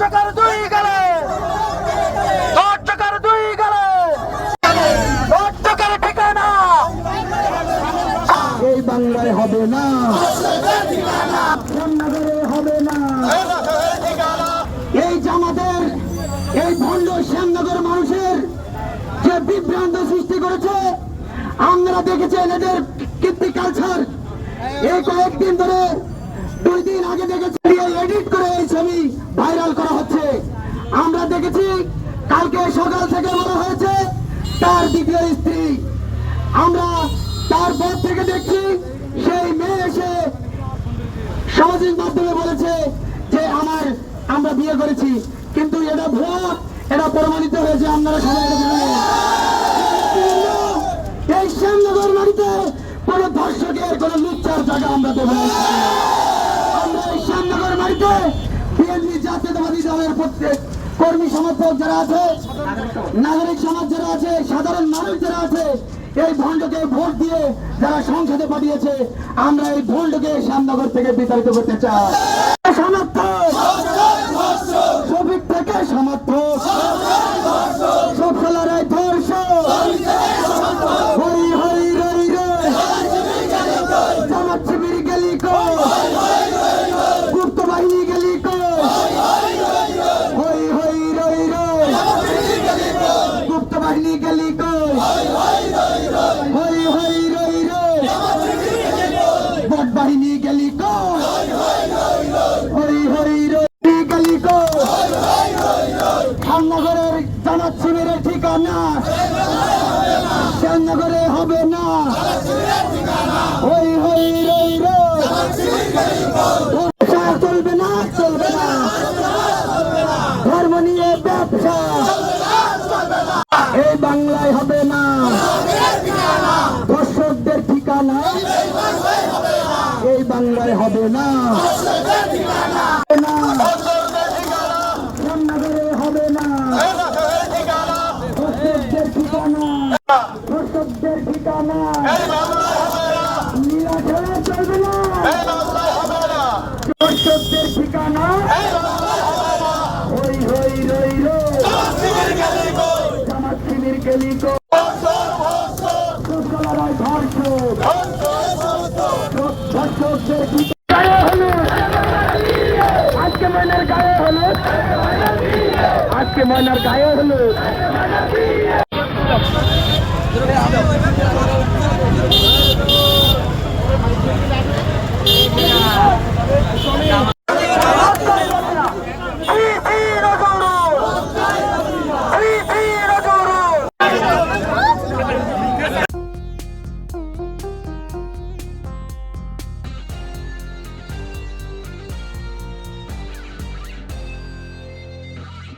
চাকার দুই গেলে, দশ চাকার দুই গেলে, দশ চাকার ঠিকানা এই বাংলায় হবে না, শ্যামনগরে হবে না। এই জামাতের এই ভণ্ড শ্যামনগর মানুষের যে বিভ্রান্ত সৃষ্টি করেছে, আমরা দেখেছি এদের কীর্তি কালচার। এই কয়েকদিন ধরে, 2 দিন আগে দেখেছি এডিট করে এই ছবি ভাইরাল করা হচ্ছে। আমরা দেখেছি কালকে সকাল থেকে বলা হয়েছে তার দ্বিতীয় স্ত্রী। আমরা তারপর থেকে দেখছি সেই মেয়ে এসে সামাজিক মাধ্যমে বলেছে যে আমরা বিয়ে করেছি, কিন্তু এটা ভুয়া, এটা প্রমাণিত হয়েছে। আপনারা সবাই এটা জানেন। এই শ্যামনগর বাড়িতে কোন ধর্ষকের কোন লুচ্চার জায়গা আমরা দেব না। আমরা এই শ্যামনগর বাড়িতে বিএনপি জাতীয়তাবাদী দলের প্রত্যেক কর্মী সমর্থক যারা আছে, নাগরিক সমাজ যারা আছে, সাধারণ মানুষ যারা আছে, এই ভণ্ডকে ভোট দিয়ে যারা সংসদে পাঠিয়েছে, আমরা এই ভণ্ডকে শ্যামনগর থেকে বিতাড়িত করতে চাই। সমর্থক শফিক থেকে সমর্থক, সব খেলারাই ধর্ষক, হরি হরি রই রই, জামাত শিবির গেলি কই, গুপ্ত বাহিনী গেলি কই, হই হই রই রই, গুপ্ত বাহিনী গেলি কই, হই হই রই রই, বট বাহিনী গেলি কই, হই হই রই গেলি কই। শ্যামনগরের জামাত শিবিরের ঠিকানা শ্যামনগরে হবে না, হই হই রই রই, ব্যবসা চলবে না, চলবে না, ধর্ম নিয়ে ব্যবসা এই বাংলায় হবে না। দর্শকদের ঠিকানা এই বাংলায় হবে না, শ্যামনগরে হবে না। দর্শকদের ঠিকানা, দর্শকদের ঠিকানা নীলাচলে চলবে না, দর্শকদের ঠিকানা হই হই রই রই, জামাত শিবির গেলি কই, লড়াই ধর্ষক, ধর্ষকদের ঠিকানা হলো আজকে ময়নার গায়ে হলো, আজকে ময়নার গায়ে হলো।